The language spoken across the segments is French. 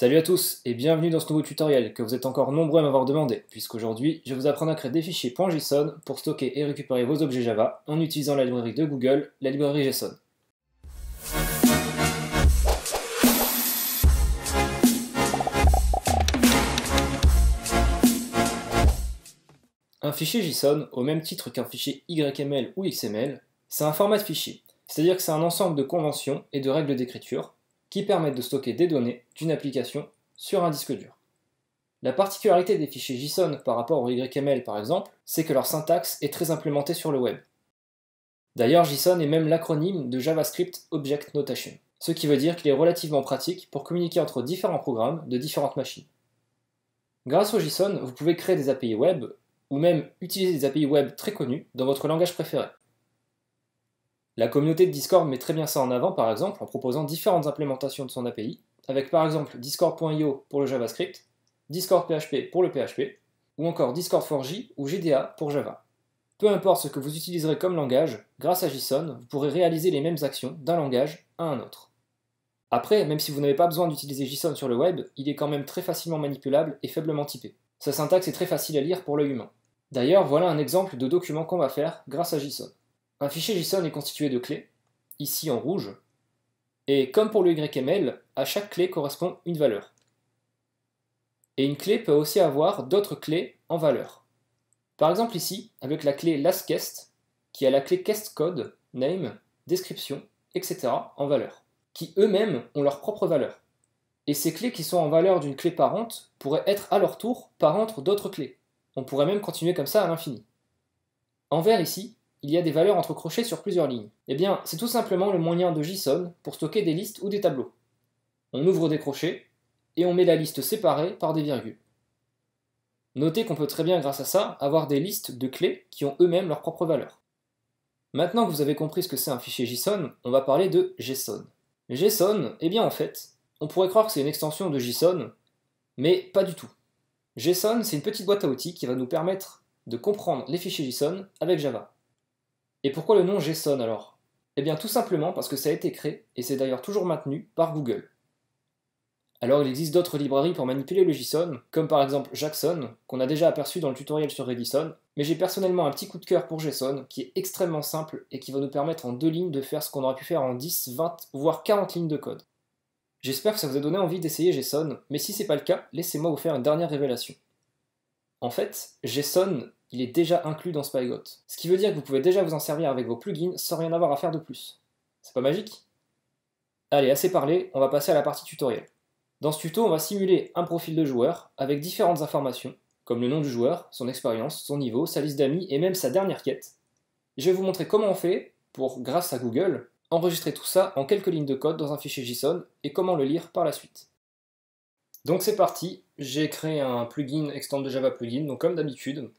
Salut à tous et bienvenue dans ce nouveau tutoriel que vous êtes encore nombreux à m'avoir demandé, puisqu'aujourd'hui je vais vous apprendre à créer des fichiers .json pour stocker et récupérer vos objets Java en utilisant la librairie de Google, la librairie JSON. Un fichier JSON, au même titre qu'un fichier YML ou XML, c'est un format de fichier, c'est-à-dire que c'est un ensemble de conventions et de règles d'écriture qui permettent de stocker des données d'une application sur un disque dur. La particularité des fichiers JSON par rapport au YML par exemple, c'est que leur syntaxe est très implémentée sur le web. D'ailleurs, JSON est même l'acronyme de JavaScript Object Notation, ce qui veut dire qu'il est relativement pratique pour communiquer entre différents programmes de différentes machines. Grâce au JSON, vous pouvez créer des API web, ou même utiliser des API web très connues dans votre langage préféré. La communauté de Discord met très bien ça en avant par exemple en proposant différentes implémentations de son API, avec par exemple Discord.io pour le JavaScript, Discord PHP pour le PHP, ou encore Discord4J ou JDA pour Java. Peu importe ce que vous utiliserez comme langage, grâce à JSON, vous pourrez réaliser les mêmes actions d'un langage à un autre. Après, même si vous n'avez pas besoin d'utiliser JSON sur le web, il est quand même très facilement manipulable et faiblement typé. Sa syntaxe est très facile à lire pour l'œil humain. D'ailleurs, voilà un exemple de document qu'on va faire grâce à JSON. Un fichier JSON est constitué de clés, ici en rouge, et comme pour le YML, à chaque clé correspond une valeur. Et une clé peut aussi avoir d'autres clés en valeur. Par exemple ici, avec la clé lastCast, qui a la clé castCode, name, description, etc. en valeur, qui eux-mêmes ont leur propre valeur. Et ces clés qui sont en valeur d'une clé parente pourraient être à leur tour parentes d'autres clés. On pourrait même continuer comme ça à l'infini. En vert ici, il y a des valeurs entrecrochées sur plusieurs lignes. Eh bien, c'est tout simplement le moyen de JSON pour stocker des listes ou des tableaux. On ouvre des crochets, et on met la liste séparée par des virgules. Notez qu'on peut très bien, grâce à ça, avoir des listes de clés qui ont eux-mêmes leur propre valeur. Maintenant que vous avez compris ce que c'est un fichier JSON, on va parler de JSON. JSON, eh bien en fait, on pourrait croire que c'est une extension de JSON, mais pas du tout. JSON, c'est une petite boîte à outils qui va nous permettre de comprendre les fichiers JSON avec Java. Et pourquoi le nom JSON alors? Eh bien tout simplement parce que ça a été créé, et c'est d'ailleurs toujours maintenu, par Google. Alors il existe d'autres librairies pour manipuler le JSON, comme par exemple Jackson, qu'on a déjà aperçu dans le tutoriel sur Redison, mais j'ai personnellement un petit coup de cœur pour JSON, qui est extrêmement simple et qui va nous permettre en 2 lignes de faire ce qu'on aurait pu faire en 10, 20, voire 40 lignes de code. J'espère que ça vous a donné envie d'essayer JSON, mais si c'est pas le cas, laissez-moi vous faire une dernière révélation. En fait, JSON, il est déjà inclus dans Spygot, ce qui veut dire que vous pouvez déjà vous en servir avec vos plugins sans rien avoir à faire de plus. C'est pas magique? Allez, assez parlé, on va passer à la partie tutoriel. Dans ce tuto, on va simuler un profil de joueur avec différentes informations, comme le nom du joueur, son expérience, son niveau, sa liste d'amis et même sa dernière quête. Je vais vous montrer comment on fait pour, grâce à Google, enregistrer tout ça en quelques lignes de code dans un fichier JSON et comment le lire par la suite. Donc c'est parti, j'ai créé un plugin Extend de Java plugin, donc comme d'habitude,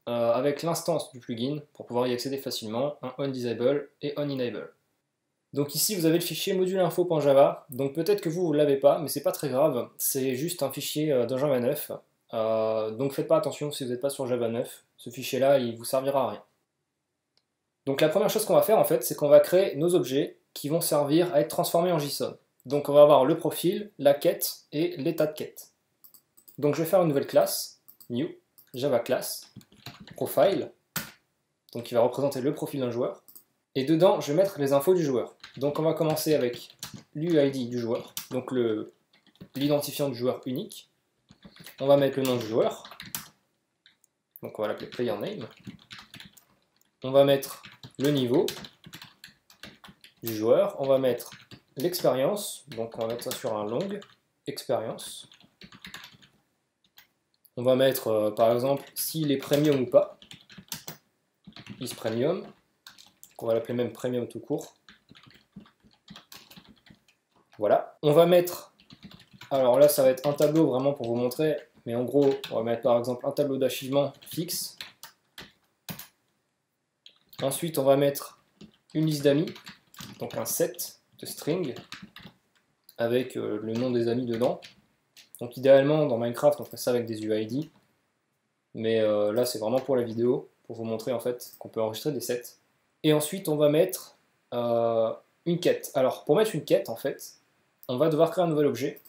avec l'instance du plugin pour pouvoir y accéder facilement, un onDisable et onEnable. Donc ici vous avez le fichier module-info.java, donc peut-être que vous ne l'avez pas, mais c'est pas très grave, c'est juste un fichier dans Java 9, donc faites pas attention si vous n'êtes pas sur Java 9, ce fichier là il vous servira à rien. Donc la première chose qu'on va faire en fait, c'est qu'on va créer nos objets qui vont servir à être transformés en JSON. Donc on va avoir le profil, la quête et l'état de quête. Donc je vais faire une nouvelle classe, new, Java class, profile, donc qui va représenter le profil d'un joueur. Et dedans, je vais mettre les infos du joueur. Donc on va commencer avec l'UID du joueur, donc l'identifiant du joueur unique. On va mettre le nom du joueur, donc on va l'appeler player name. On va mettre le niveau du joueur, on va mettre l'expérience, donc on va mettre ça sur un long, expérience. On va mettre par exemple s'il est premium ou pas, is premium. On va l'appeler même premium tout court. Voilà. On va mettre, alors là ça va être un tableau vraiment pour vous montrer, mais en gros on va mettre par exemple un tableau d'achèvement fixe. Ensuite on va mettre une liste d'amis, donc un set de string, avec le nom des amis dedans. Donc idéalement dans Minecraft on ferait ça avec des UID, mais là c'est vraiment pour la vidéo, pour vous montrer en fait qu'on peut enregistrer des sets. Et ensuite, on va mettre une quête. Alors, pour mettre une quête, en fait, on va devoir créer un nouvel objet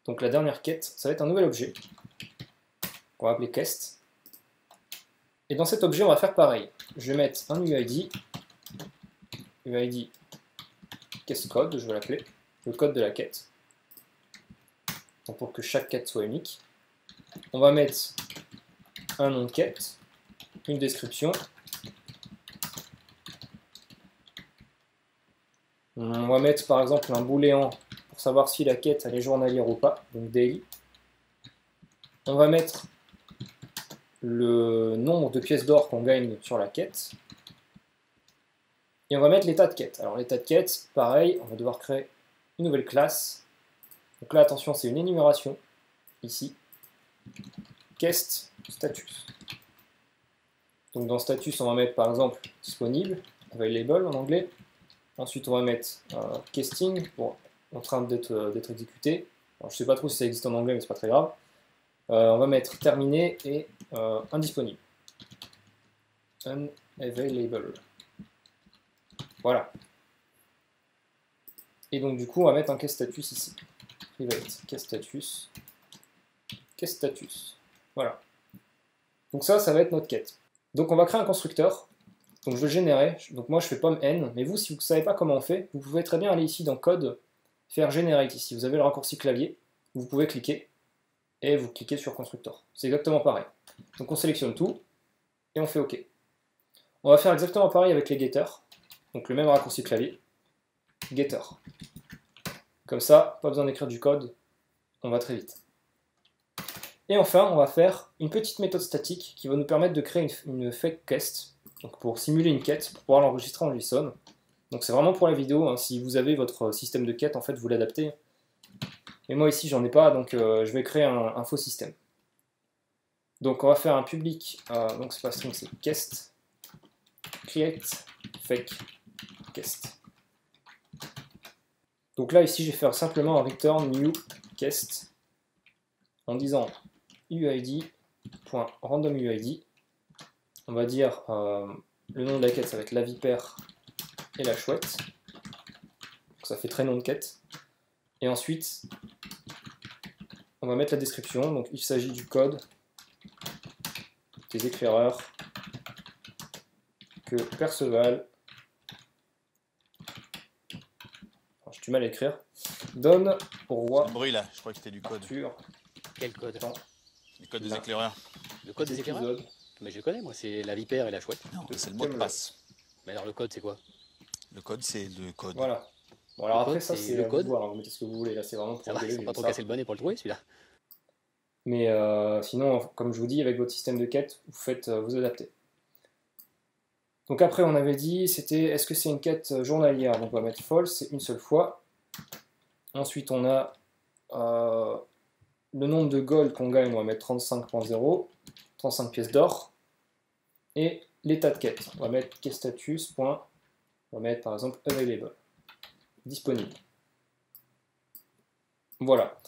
Donc la dernière quête, ça va être un nouvel objet, qu'on va appeler quest. Et dans cet objet, on va faire pareil. Je vais mettre un UID quest code, je vais l'appeler, le code de la quête. Donc pour que chaque quête soit unique. On va mettre un nom de quête, une description. On va mettre par exemple un booléen pour savoir si la quête elle est journalière ou pas, donc daily. On va mettre le nombre de pièces d'or qu'on gagne sur la quête. Et on va mettre l'état de quête. Alors l'état de quête, pareil, on va devoir créer une nouvelle classe. Donc là, attention, c'est une énumération, ici. Quest status. Donc dans status, on va mettre par exemple disponible, available en anglais. Ensuite, on va mettre casting, pour, en train d'être exécuté. Alors, je ne sais pas trop si ça existe en anglais, mais c'est pas très grave. On va mettre terminé et indisponible. Unavailable. Voilà. Et donc du coup, on va mettre un quest status ici. Private quest status. Quest status. Voilà. Donc ça va être notre quête. Donc on va créer un constructeur. Donc je vais le générer. Donc moi je fais pomme n. Mais vous, si vous ne savez pas comment on fait, vous pouvez très bien aller ici dans code, faire generate ici. Vous avez le raccourci clavier. Vous pouvez cliquer et vous cliquez sur constructeur. C'est exactement pareil. Donc on sélectionne tout et on fait OK. On va faire exactement pareil avec les getters. Donc le même raccourci clavier. Getter. Comme ça, pas besoin d'écrire du code, on va très vite. Et enfin, on va faire une petite méthode statique qui va nous permettre de créer une fake quest, donc pour simuler une quête, pour pouvoir l'enregistrer en JSON. Donc c'est vraiment pour la vidéo, hein. Si vous avez votre système de quête, en fait, vous l'adaptez. Mais moi ici, j'en ai pas, donc je vais créer un faux système. Donc on va faire un public, donc c'est pas string, c'est quest, create fake quest. Donc là, ici, je vais faire simplement un return new quest en disant uid.randomuid. On va dire le nom de la quête, ça va être la vipère et la chouette. Donc ça fait très nom de quête. Et ensuite, on va mettre la description. Donc il s'agit du code des éclaireurs que Perceval, j'ai du mal à écrire, donne au roi. Le bruit là, je crois que c'était du code. Arthur. Quel code? Le code des éclaireurs. Le code des éclaireurs? Mais je le connais, moi, c'est la vipère et la chouette. Non, c'est le mot de passe. Mais alors le code, c'est quoi? Le code, c'est le code. Voilà. Bon, alors après, code, ça, c'est le à code. vous voir, hein. Vous mettez ce que vous voulez. Là, c'est vraiment pour Ça va, rigoler, faut pas trop ça. casser le bonnet pour le trouver, celui-là. Mais sinon, comme je vous dis, avec votre système de quête, vous faites vous adaptez. Donc après, on avait dit, c'était, est-ce que c'est une quête journalière? Donc on va mettre false, c'est une seule fois. Ensuite, on a le nombre de gold qu'on gagne, on va mettre 35.0, 35 pièces d'or. Et l'état de quête, on va mettre quest status. On va mettre par exemple available, disponible. Voilà.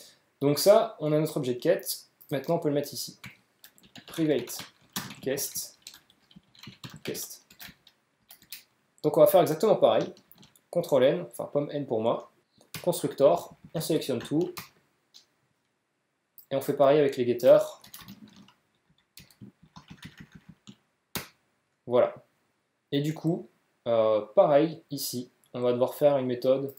Donc ça, on a notre objet de quête. Maintenant, on peut le mettre ici. Private quest. Donc on va faire exactement pareil. CTRL N, enfin pomme N pour moi. Constructor, on sélectionne tout. Et on fait pareil avec les getters. Voilà. Et du coup, pareil ici, on va devoir faire une méthode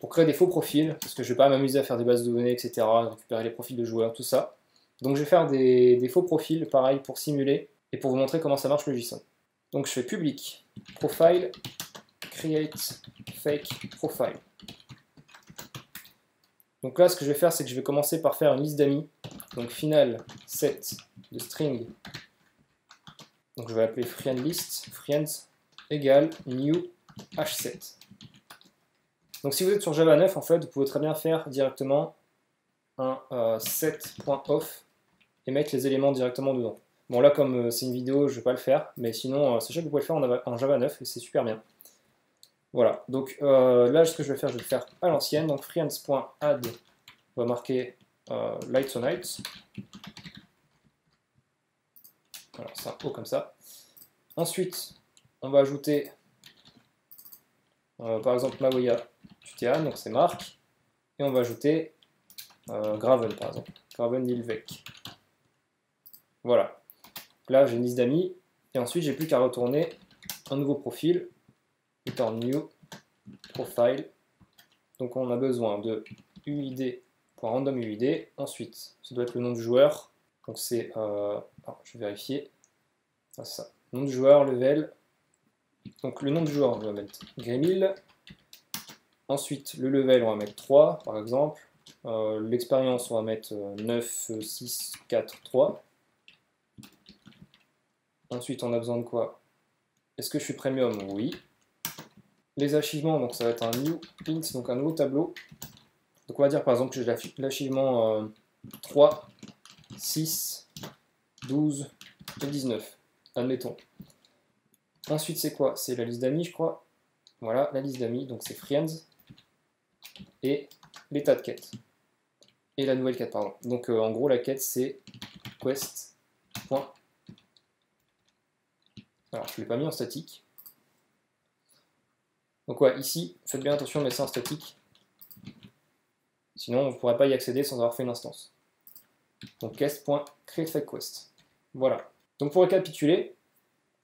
pour créer des faux profils, parce que je ne vais pas m'amuser à faire des bases de données, etc., récupérer les profils de joueurs, tout ça. Donc je vais faire des faux profils, pareil, pour simuler, et pour vous montrer comment ça marche le JSON. Donc je fais public, profile, create, fake, profile. Donc là, ce que je vais faire, c'est que je vais commencer par faire une liste d'amis. Donc final set de string. Donc je vais appeler friendList, friends, égale new h7. Donc si vous êtes sur Java 9, en fait, vous pouvez très bien faire directement un set.off et mettre les éléments directement dedans. Bon là, comme c'est une vidéo, je ne vais pas le faire, mais sinon, sachez que vous pouvez le faire en Java 9 et c'est super bien. Voilà, donc là, ce que je vais faire à l'ancienne. Donc friends.add, on va marquer lights on night. Voilà, c'est un O comme ça. Ensuite, on va ajouter, par exemple, Maoya Tutian, donc c'est Marc. Et on va ajouter Graven par exemple, Graven Lilvec. Voilà. Là j'ai une liste d'amis, et ensuite j'ai plus qu'à retourner un nouveau profil, return new, profile. Donc on a besoin de uid.randomuid, ensuite ça doit être le nom du joueur, donc c'est, je vais vérifier, c'est ça, nom du joueur, level, donc le nom du joueur on va mettre Grimil, ensuite le level on va mettre 3 par exemple, l'expérience on va mettre 9, 6, 4, 3, ensuite on a besoin de quoi? Est-ce que je suis premium? Oui. Les archivements, donc ça va être un new int, donc un nouveau tableau. Donc on va dire par exemple que j'ai l'archivement 3, 6, 12 et 19, admettons. Ensuite c'est quoi? C'est la liste d'amis je crois. Voilà, la liste d'amis, donc c'est friends et l'état de quête. Et la nouvelle quête, pardon. Donc en gros la quête c'est quest. Alors je ne l'ai pas mis en statique. Donc ouais, ici, faites bien attention de mettre ça en statique. Sinon, on ne pourrait pas y accéder sans avoir fait une instance. Donc quest.createFakeQuest. Voilà. Donc pour récapituler,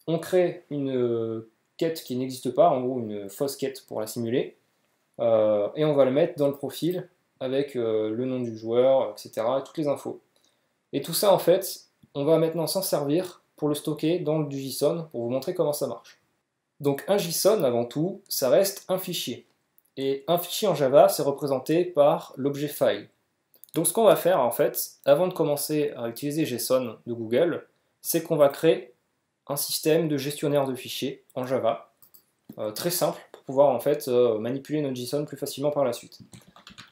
on crée une quête qui n'existe pas, en gros une fausse quête pour la simuler, et on va la mettre dans le profil avec le nom du joueur, etc., toutes les infos. Et tout ça, en fait, on va maintenant s'en servir pour le stocker dans du JSON, pour vous montrer comment ça marche. Donc un JSON, avant tout, ça reste un fichier. Et un fichier en Java, c'est représenté par l'objet file. Donc ce qu'on va faire, en fait, avant de commencer à utiliser JSON de Google, c'est qu'on va créer un système de gestionnaire de fichiers en Java, très simple, pour pouvoir en fait manipuler notre JSON plus facilement par la suite.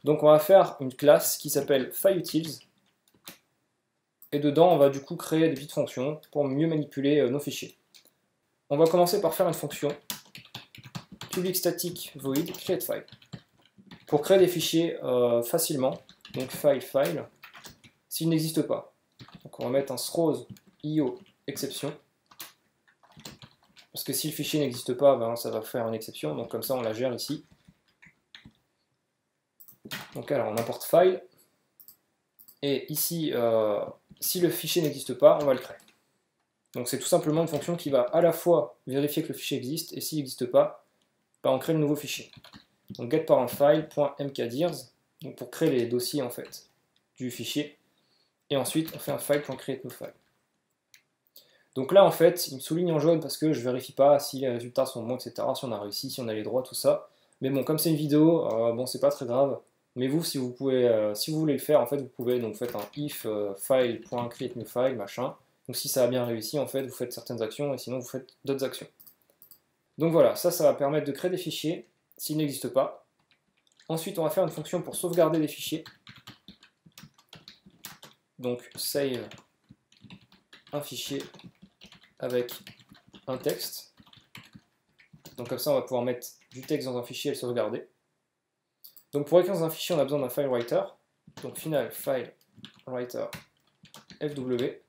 Donc on va faire une classe qui s'appelle FileUtils, et dedans on va du coup créer des petites fonctions pour mieux manipuler nos fichiers. On va commencer par faire une fonction public static void createFile pour créer des fichiers facilement, donc file s'il n'existe pas. Donc on va mettre un throws io exception, parce que si le fichier n'existe pas, ben, ça va faire une exception, donc comme ça on la gère ici. Donc alors on importe file, et ici si le fichier n'existe pas, on va le créer. Donc c'est tout simplement une fonction qui va à la fois vérifier que le fichier existe, et s'il n'existe pas, ben on crée le nouveau fichier. Donc getParentFile.mkdirs, donc pour créer les dossiers en fait du fichier, et ensuite on fait un file.createNewFile. Donc là en fait, il me souligne en jaune parce que je vérifie pas si les résultats sont bons, etc., si on a réussi, si on a les droits, tout ça. Mais bon, comme c'est une vidéo, bon c'est pas très grave. Mais vous, si vous pouvez, si vous voulez le faire, en fait, vous pouvez donc faites un if file.createNewFile, machin. Donc si ça a bien réussi, en fait, vous faites certaines actions, et sinon vous faites d'autres actions. Donc voilà, ça va permettre de créer des fichiers s'ils n'existent pas. Ensuite, on va faire une fonction pour sauvegarder les fichiers. Donc save un fichier avec un texte. Donc comme ça, on va pouvoir mettre du texte dans un fichier et le sauvegarder. Donc pour écrire dans un fichier, on a besoin d'un file writer. Donc final file writer fw.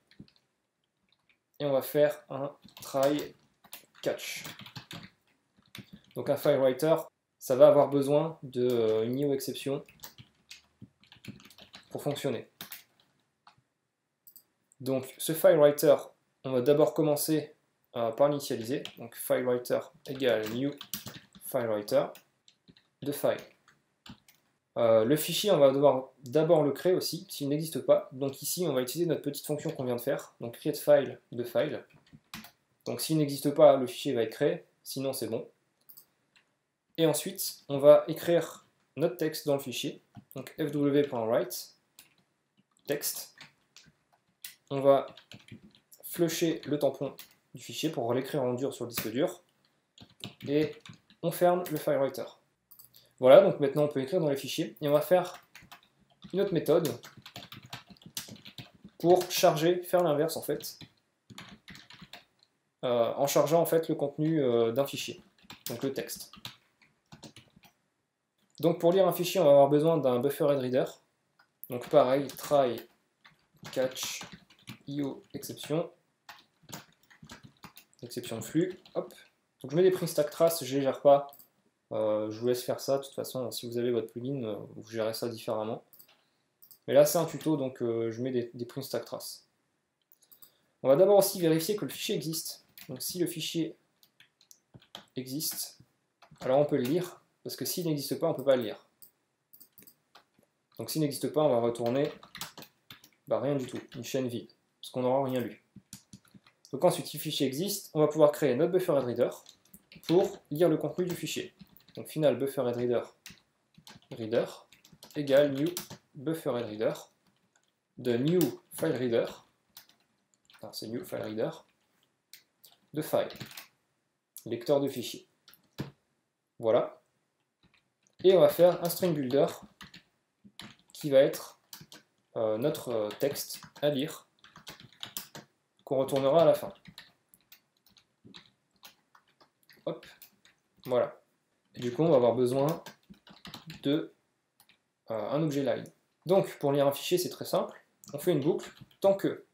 Et on va faire un try catch. Donc un file writer, ça va avoir besoin d'une IO exception pour fonctionner. Donc ce file writer, on va d'abord commencer par l'initialiser. Donc file writer égale new file writer de file. Le fichier, on va devoir d'abord le créer aussi, s'il n'existe pas. Donc ici, on va utiliser notre petite fonction qu'on vient de faire, donc createFile de file. Donc s'il n'existe pas, le fichier va être créé, sinon c'est bon. Et ensuite, on va écrire notre texte dans le fichier, donc fw.write texte. On va flusher le tampon du fichier pour l'écrire en dur sur le disque dur. Et on ferme le file writer. Voilà, donc maintenant on peut écrire dans les fichiers, et on va faire une autre méthode pour charger, faire l'inverse en fait, en chargeant en fait le contenu d'un fichier, donc le texte. Donc pour lire un fichier, on va avoir besoin d'un bufferedReader, donc pareil, try catch io exception, exception de flux, hop. Donc je mets des print stack trace, je les gère pas. Je vous laisse faire ça, de toute façon, si vous avez votre plugin, vous gérez ça différemment. Mais là, c'est un tuto, donc je mets des print stack trace. On va d'abord aussi vérifier que le fichier existe. Donc si le fichier existe, alors on peut le lire, parce que s'il n'existe pas, on ne peut pas le lire. Donc s'il n'existe pas, on va retourner rien du tout, une chaîne vide, parce qu'on n'aura rien lu. Donc ensuite, si le fichier existe, on va pouvoir créer notre bufferedReader pour lire le contenu du fichier. Donc final bufferedReader reader égale new bufferedReader de new fileReader, c'est new fileReader de file, lecteur de fichier. Voilà. Et on va faire un string builder qui va être notre texte à lire, qu'on retournera à la fin. Hop, voilà. Et du coup, on va avoir besoin de un objet line. Donc, pour lire un fichier, c'est très simple. On fait une boucle tant que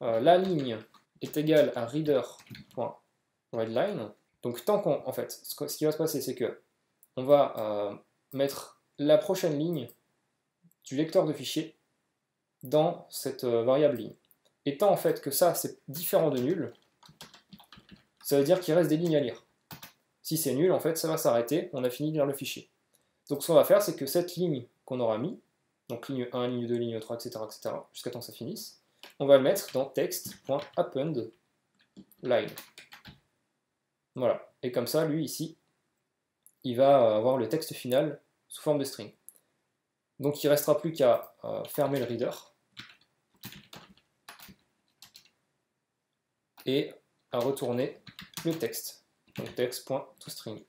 la ligne est égale à reader.readline. Donc, tant qu'on, en fait, ce qui va se passer, c'est que on va mettre la prochaine ligne du lecteur de fichier dans cette variable ligne. Et tant en fait que ça c'est différent de nul, ça veut dire qu'il reste des lignes à lire. Si c'est nul, en fait, ça va s'arrêter, on a fini de lire le fichier. Donc ce qu'on va faire, c'est que cette ligne qu'on aura mis, donc ligne 1, ligne 2, ligne 3, etc., jusqu'à temps que ça finisse, on va le mettre dans text.append line. Voilà. Et comme ça, lui, ici, il va avoir le texte final sous forme de string. Donc il ne restera plus qu'à fermer le reader et à retourner le texte. Donc text.toString.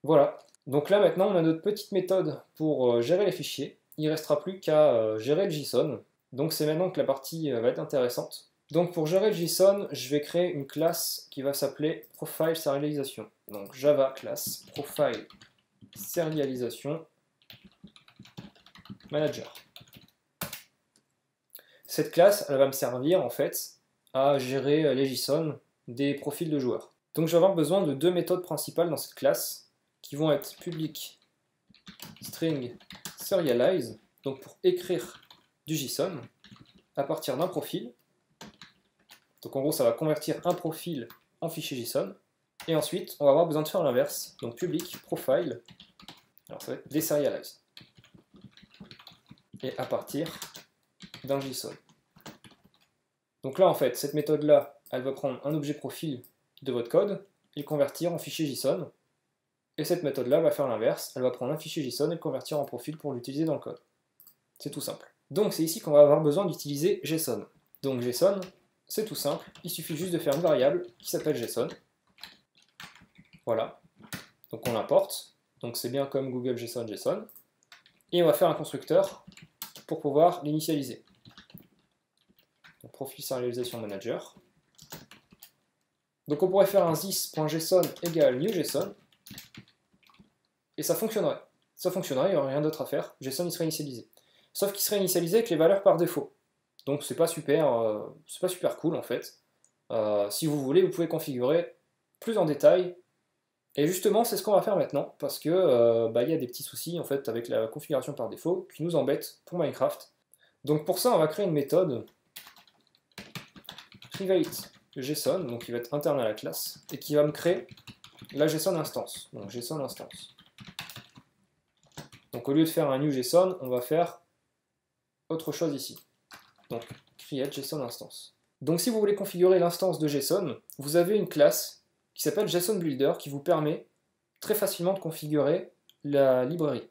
Voilà. Donc là maintenant on a notre petite méthode pour gérer les fichiers. Il ne restera plus qu'à gérer le JSON. Donc c'est maintenant que la partie va être intéressante. Donc pour gérer le JSON, je vais créer une classe qui va s'appeler Profile Serialization. Donc Java class Profile Serialization Manager. Cette classe, elle va me servir en fait à gérer les JSON des profils de joueurs. Donc je vais avoir besoin de deux méthodes principales dans cette classe qui vont être public string serialize, donc pour écrire du JSON à partir d'un profil. Donc en gros ça va convertir un profil en fichier JSON. Et ensuite on va avoir besoin de faire l'inverse, donc public profile, alors ça va être deserialize. Et à partir d'un JSON. Donc là en fait cette méthode là elle va prendre un objet profil de votre code et le convertir en fichier JSON, et cette méthode là va faire l'inverse, elle va prendre un fichier JSON et le convertir en profil pour l'utiliser dans le code. C'est tout simple. Donc c'est ici qu'on va avoir besoin d'utiliser JSON. Donc JSON, c'est tout simple, il suffit juste de faire une variable qui s'appelle JSON. Voilà, donc on l'importe, donc c'est bien comme Google JSON, JSON, et on va faire un constructeur pour pouvoir l'initialiser. Donc profil serialization manager. Donc on pourrait faire un this.json égale newJSON, et ça fonctionnerait. Ça fonctionnerait, il n'y aurait rien d'autre à faire, JSON il serait initialisé. Sauf qu'il serait initialisé avec les valeurs par défaut. Donc c'est pas super cool en fait. Si vous voulez, vous pouvez configurer plus en détail. Et justement, c'est ce qu'on va faire maintenant, parce que y a des petits soucis en fait avec la configuration par défaut qui nous embêtent pour Minecraft. Donc pour ça, on va créer une méthode private JSON, donc qui va être interne à la classe, et qui va me créer la JSON instance. Donc JSON instance. Donc au lieu de faire un new JSON, on va faire autre chose ici. Donc create JSON instance. Donc si vous voulez configurer l'instance de JSON, vous avez une classe qui s'appelle JSON Builder qui vous permet très facilement de configurer la librairie.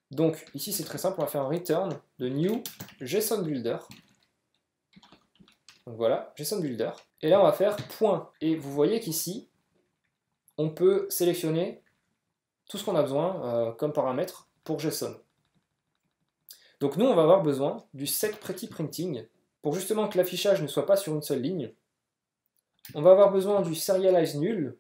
Donc ici c'est très simple, on va faire un return de new JSON Builder. Donc voilà, JSON Builder. Et là on va faire point. Et vous voyez qu'ici, on peut sélectionner tout ce qu'on a besoin comme paramètre pour JSON. Donc nous on va avoir besoin du setPrettyPrinting pour justement que l'affichage ne soit pas sur une seule ligne. On va avoir besoin du serialize nul.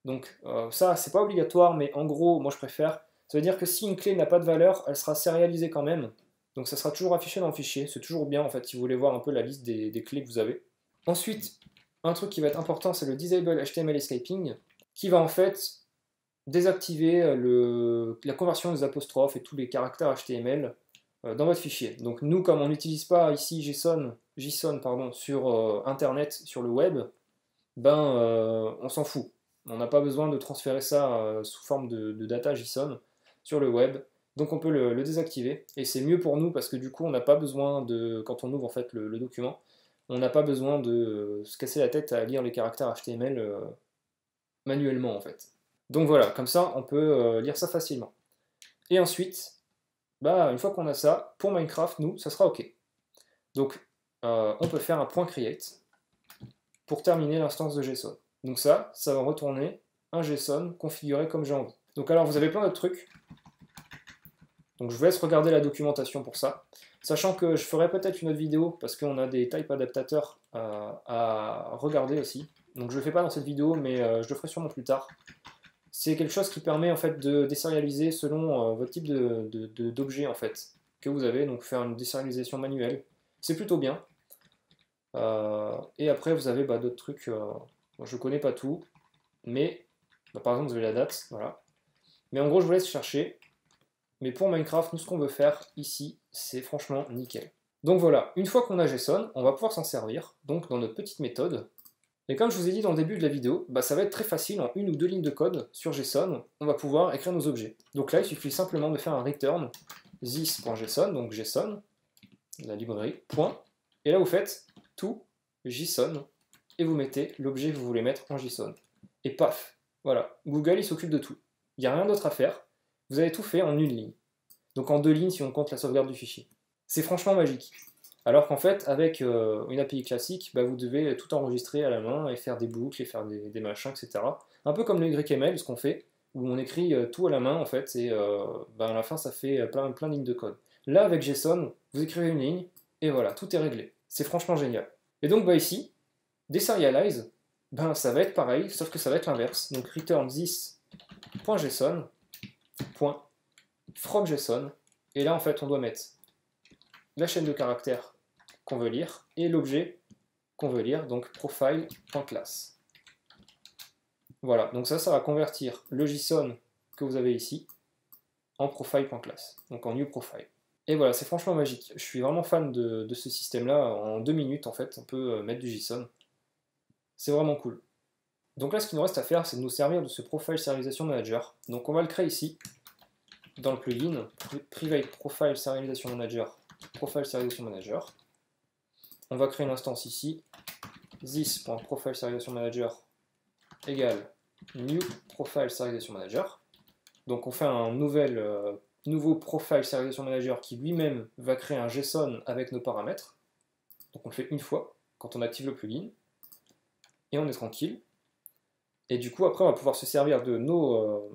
Donc ça c'est pas obligatoire, mais en gros moi je préfère. Ça veut dire que si une clé n'a pas de valeur, elle sera sérialisée quand même. Donc ça sera toujours affiché dans le fichier, c'est toujours bien en fait si vous voulez voir un peu la liste des clés que vous avez. Ensuite, un truc qui va être important, c'est le disable HTML escaping, qui va en fait désactiver la conversion des apostrophes et tous les caractères HTML dans votre fichier. Donc nous, comme on n'utilise pas ici JSON pardon, sur Internet, sur le web, ben on s'en fout. On n'a pas besoin de transférer ça sous forme de data JSON sur le web. Donc on peut le désactiver, et c'est mieux pour nous parce que du coup on n'a pas besoin de, quand on ouvre en fait le document, on n'a pas besoin de se casser la tête à lire les caractères HTML manuellement en fait. Donc voilà, comme ça on peut lire ça facilement. Et ensuite, bah, une fois qu'on a ça, pour Minecraft, nous, ça sera OK. Donc on peut faire un point create pour terminer l'instance de JSON. Donc ça va retourner un JSON configuré comme j'ai envie. Donc alors vous avez plein d'autres trucs. Donc je vous laisse regarder la documentation pour ça. Sachant que je ferai peut-être une autre vidéo, parce qu'on a des type adaptateurs à regarder aussi. Donc je ne le fais pas dans cette vidéo, mais je le ferai sûrement plus tard. C'est quelque chose qui permet en fait de désérialiser selon votre type d'objet en fait que vous avez, donc faire une désérialisation manuelle. C'est plutôt bien. Et après vous avez d'autres trucs, je ne connais pas tout, mais par exemple vous avez la date, voilà. Mais en gros je vous laisse chercher. Mais pour Minecraft, nous ce qu'on veut faire ici, c'est franchement nickel. Donc voilà, une fois qu'on a JSON, on va pouvoir s'en servir, donc dans notre petite méthode. Et comme je vous ai dit dans le début de la vidéo, ça va être très facile, en une ou deux lignes de code sur JSON, on va pouvoir écrire nos objets. Donc là, il suffit simplement de faire un return this.json, donc JSON, la librairie, point, et là vous faites tout JSON, et vous mettez l'objet que vous voulez mettre en JSON. Et paf, voilà, Google il s'occupe de tout. Il n'y a rien d'autre à faire. Vous avez tout fait en une ligne. Donc en deux lignes si on compte la sauvegarde du fichier. C'est franchement magique. Alors qu'en fait, avec une API classique, vous devez tout enregistrer à la main et faire des boucles et faire des machins, etc. Un peu comme le YML, ce qu'on fait, où on écrit tout à la main en fait, et à la fin ça fait plein de lignes de code. Là avec JSON, vous écrivez une ligne, et voilà, tout est réglé. C'est franchement génial. Et donc ici, deserialize, ça va être pareil, sauf que ça va être l'inverse. Donc return this.json, point from JSON, et là en fait on doit mettre la chaîne de caractères qu'on veut lire et l'objet qu'on veut lire, donc profile.class. Voilà, donc ça va convertir le JSON que vous avez ici en profile.class, donc en new profile. Et voilà, c'est franchement magique. Je suis vraiment fan de ce système-là. En 2 minutes en fait, on peut mettre du JSON. C'est vraiment cool. Donc là, ce qu'il nous reste à faire, c'est de nous servir de ce profile serialization manager. Donc on va le créer ici, dans le plugin, private profile serialization manager, profile serialization manager. On va créer une instance ici, this.profile serialization manager égale new profile serialization manager. Donc on fait un nouveau profile serialization manager qui lui-même va créer un JSON avec nos paramètres. Donc on le fait une fois quand on active le plugin et on est tranquille. Et du coup après on va pouvoir se servir de nos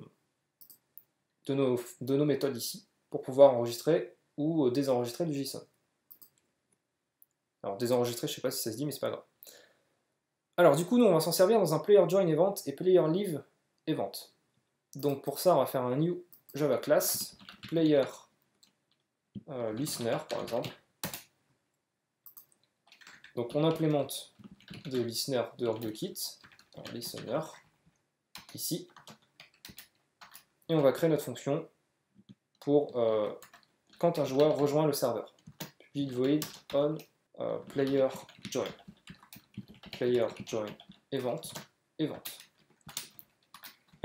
méthodes ici pour pouvoir enregistrer ou désenregistrer du JSON. Alors désenregistrer, je ne sais pas si ça se dit, mais c'est pas grave. Alors du coup, nous on va s'en servir dans un player join event et player leave event. Donc pour ça, on va faire un new Java class player listener par exemple. Donc on implémente de listener de kit, listener ici, et on va créer notre fonction pour quand un joueur rejoint le serveur. Public void on player join event. Et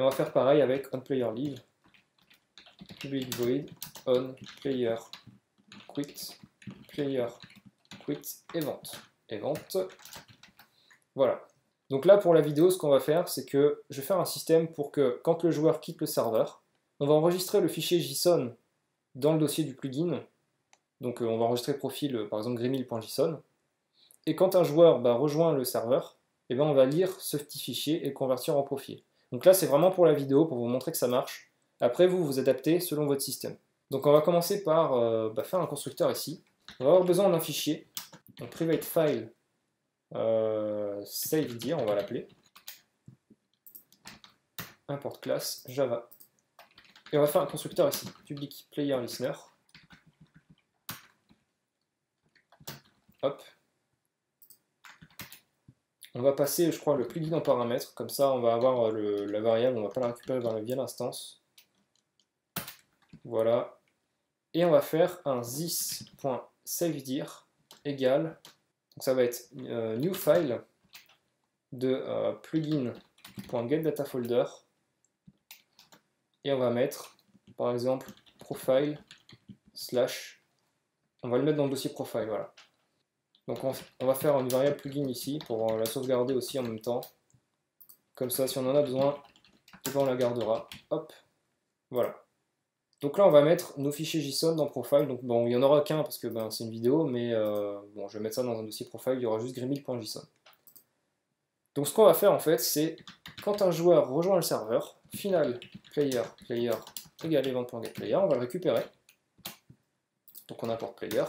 on va faire pareil avec onPlayerLeave, public void on player quit event. Voilà. Donc là pour la vidéo, ce qu'on va faire, c'est que je vais faire un système pour que quand le joueur quitte le serveur, on va enregistrer le fichier JSON dans le dossier du plugin. Donc on va enregistrer profil par exemple gremil.json. Et quand un joueur rejoint le serveur, on va lire ce petit fichier et le convertir en profil. Donc là c'est vraiment pour la vidéo, pour vous montrer que ça marche. Après vous adaptez selon votre système. Donc on va commencer par faire un constructeur ici. On va avoir besoin d'un fichier, donc private file savedir, on va l'appeler. Import class Java. Et on va faire un constructeur ici, public player listener. Hop. On va passer, je crois, le plugin en paramètres, comme ça on va avoir la variable, on ne va pas la récupérer via l'instance. Voilà. Et on va faire un this.savedir égale, donc ça va être new file de plugin.getDataFolder, et on va mettre par exemple profile slash, on va le mettre dans le dossier profile, voilà. Donc on va faire une variable plugin ici pour la sauvegarder aussi en même temps. Comme ça, si on en a besoin, on la gardera. Hop, voilà. Donc là, on va mettre nos fichiers JSON dans profile. Donc bon, il n'y en aura qu'un parce que ben, c'est une vidéo, mais bon, je vais mettre ça dans un dossier profile, il y aura juste gremlin.json. Donc ce qu'on va faire en fait, c'est quand un joueur rejoint le serveur, final player égale event.getPlayer, on va le récupérer. Donc on importe player.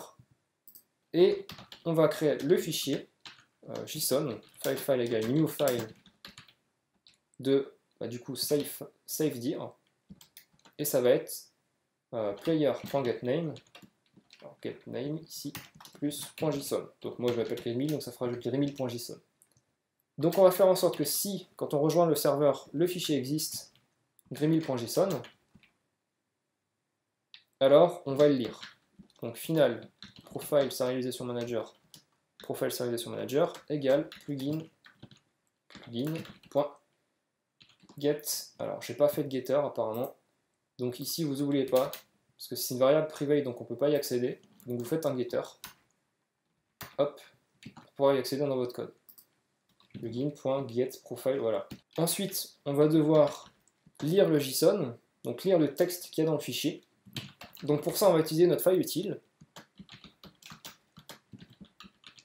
Et on va créer le fichier JSON, file égale new file de du coup savedir, et ça va être player.getName, getName ici, plus .json. Donc moi je m'appelle gremlin, donc ça fera gremlin.json. Donc on va faire en sorte que si, quand on rejoint le serveur, le fichier existe, gremlin.json, alors on va le lire. Donc final profile serialization manager égale plugin.get. Alors j'ai pas fait de getter apparemment, donc ici vous n'oubliez pas, parce que c'est une variable privée donc on peut pas y accéder, donc vous faites un getter, hop, pour pouvoir y accéder dans votre code. Plugin.getProfile, voilà. Ensuite on va devoir lire le JSON, donc lire le texte qu'il y a dans le fichier. Donc pour ça on va utiliser notre file utile.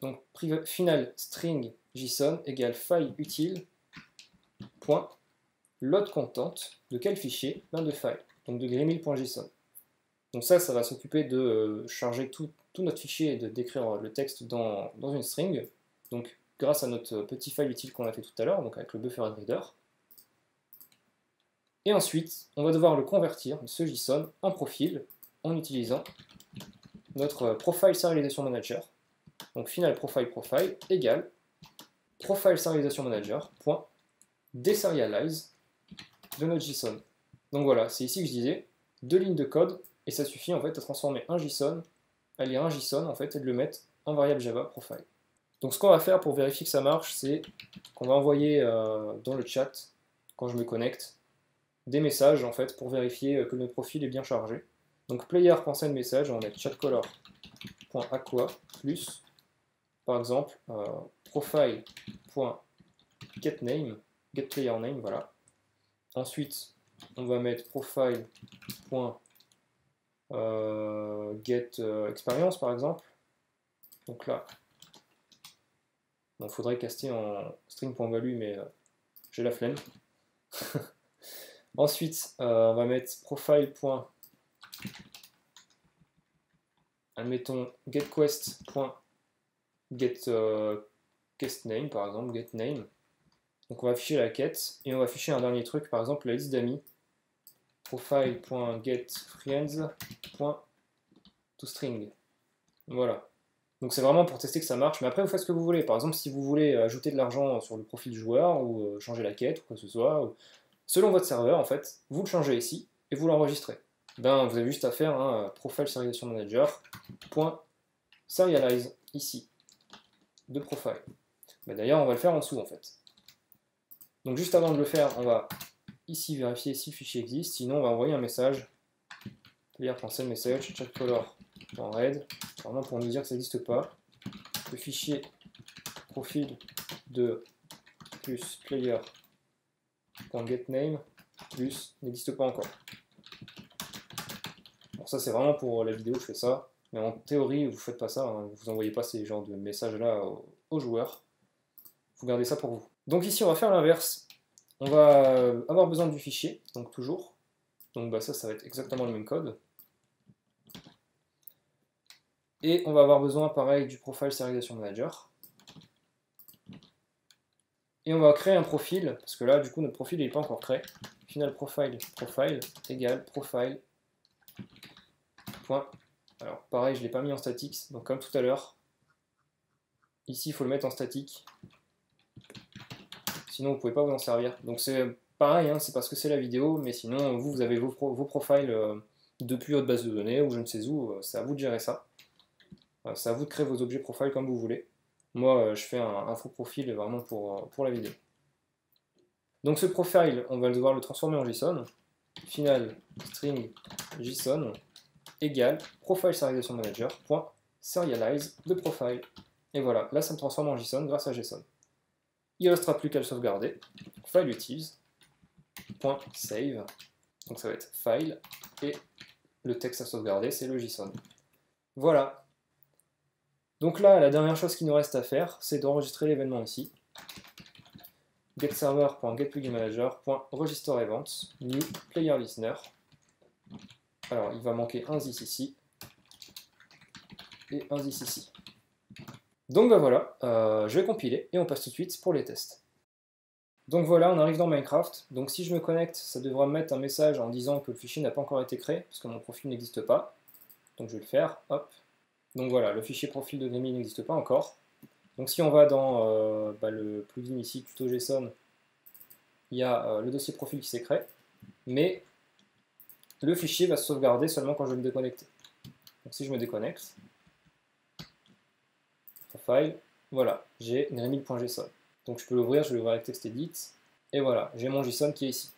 Donc final string JSON égale file utile point load content de quel fichier? De file, donc de gremlin.json. Donc ça va s'occuper de charger tout notre fichier et de décrire le texte dans une string. Donc grâce à notre petit file utile qu'on a fait tout à l'heure, donc avec le buffer reader. Et ensuite, on va devoir le convertir, ce JSON, en profil, en utilisant notre profile serialization manager. Donc final profile égale profile serialization manager point deserialize de notre JSON. Donc voilà, c'est ici que je disais 2 lignes de code et ça suffit en fait à transformer un JSON, à lire un JSON en fait et de le mettre en variable Java profile. Donc ce qu'on va faire pour vérifier que ça marche, c'est qu'on va envoyer dans le chat, quand je me connecte, des messages en fait pour vérifier que notre profil est bien chargé. Donc player.sendMessage, on va mettre chatcaller.aqua plus par exemple profile.getName, getPlayerName, voilà. Ensuite, on va mettre profile.getExperience par exemple. Donc là, il faudrait caster en string.value, mais j'ai la flemme. Ensuite, on va mettre profile. Admettons getQuest.getQuestName par exemple, getName. Donc on va afficher la quête et on va afficher un dernier truc, par exemple la liste d'amis. Profile.getFriends.toString. Voilà. Donc c'est vraiment pour tester que ça marche, mais après vous faites ce que vous voulez. Par exemple, si vous voulez ajouter de l'argent sur le profil du joueur, ou changer la quête, ou quoi que ce soit, ou... selon votre serveur, en fait, vous le changez ici, et vous l'enregistrez. Ben, vous avez juste à faire un profile serialization manager, .serialize, ici, de profile. Ben, d'ailleurs, on va le faire en dessous, en fait. Donc juste avant de le faire, on va ici vérifier si le fichier existe, sinon on va envoyer un message, player.sendMessage, chatcaller.read, vraiment pour nous dire que ça n'existe pas. Le fichier profil de plus player.getName plus n'existe pas encore. Bon, ça c'est vraiment pour la vidéo, je fais ça, mais en théorie vous faites pas ça, hein, vous envoyez pas ces genres de messages là aux joueurs, vous gardez ça pour vous. Donc ici on va faire l'inverse, on va avoir besoin du fichier, donc toujours, donc bah, ça va être exactement le même code. Et on va avoir besoin, pareil, du profile serialization manager. Et on va créer un profil, parce que là, du coup, notre profil n'est pas encore créé. Final profile égale profile. Point. Alors, pareil, je ne l'ai pas mis en statique, donc comme tout à l'heure, ici, il faut le mettre en statique. Sinon, vous ne pouvez pas vous en servir. Donc, c'est pareil, hein, c'est parce que c'est la vidéo, mais sinon, vous avez vos profiles depuis votre base de données ou je ne sais où, c'est à vous de gérer ça. C'est à vous de créer vos objets profile comme vous voulez. Moi, je fais un faux profil vraiment pour la vidéo. Donc ce profile, on va devoir le transformer en JSON. Final string JSON égale profile serialization manager.serialize de profile. Et voilà, là ça me transforme en JSON grâce à JSON. Il ne restera plus qu'à le sauvegarder. File utils, .save, donc ça va être file, et le texte à sauvegarder c'est le JSON. Voilà. Donc là, la dernière chose qu'il nous reste à faire, c'est d'enregistrer l'événement ici. getServer.getPluginManager.registerEvents, new player listener. Alors, il va manquer un this ici, et un this ici. Donc ben voilà, je vais compiler, et on passe tout de suite pour les tests. Donc voilà, on arrive dans Minecraft. Donc si je me connecte, ça devra me mettre un message en disant que le fichier n'a pas encore été créé, parce que mon profil n'existe pas. Donc je vais le faire, hop. Donc voilà, le fichier profil de Gremlin n'existe pas encore. Donc si on va dans le plugin ici, tuto JSON, il y a le dossier profil qui s'est créé, mais le fichier va se sauvegarder seulement quand je vais me déconnecter. Donc si je me déconnecte, profile, voilà, j'ai gremlin.json. Donc je peux l'ouvrir, je vais l'ouvrir avec TextEdit, et voilà, j'ai mon JSON qui est ici.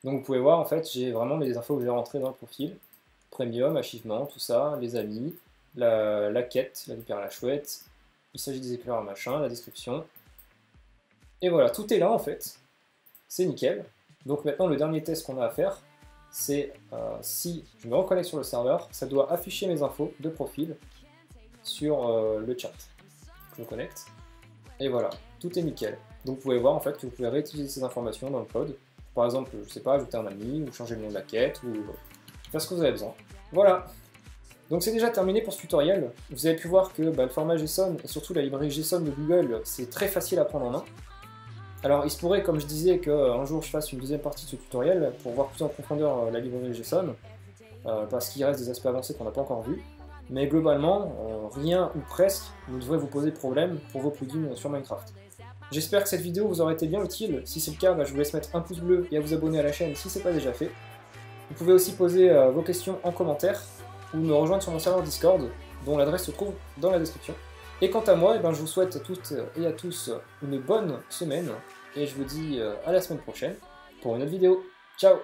Donc vous pouvez voir, en fait, j'ai vraiment les infos que j'ai rentrées dans le profil. Premium, achievement, tout ça, les amis, la quête, la vipère à la chouette, il s'agit des éclairs machin, la description. Et voilà, tout est là en fait. C'est nickel. Donc maintenant, le dernier test qu'on a à faire, c'est si je me reconnecte sur le serveur, ça doit afficher mes infos de profil sur le chat. Je me connecte. Et voilà, tout est nickel. Donc vous pouvez voir en fait que vous pouvez réutiliser ces informations dans le code. Par exemple, je sais pas, ajouter un ami, ou changer le nom de la quête, ou faire ce que vous avez besoin. Voilà. Donc c'est déjà terminé pour ce tutoriel. Vous avez pu voir que le format JSON, et surtout la librairie JSON de Google, c'est très facile à prendre en main. Alors il se pourrait, comme je disais, qu'un jour je fasse une deuxième partie de ce tutoriel, pour voir plus en profondeur la librairie JSON, parce qu'il reste des aspects avancés qu'on n'a pas encore vus. Mais globalement, rien ou presque ne devrait vous poser problème pour vos plugins sur Minecraft. J'espère que cette vidéo vous aura été bien utile. Si c'est le cas, je vous laisse mettre un pouce bleu et à vous abonner à la chaîne si ce n'est pas déjà fait. Vous pouvez aussi poser vos questions en commentaire ou me rejoindre sur mon serveur Discord, dont l'adresse se trouve dans la description. Et quant à moi, je vous souhaite à toutes et à tous une bonne semaine, et je vous dis à la semaine prochaine pour une autre vidéo. Ciao!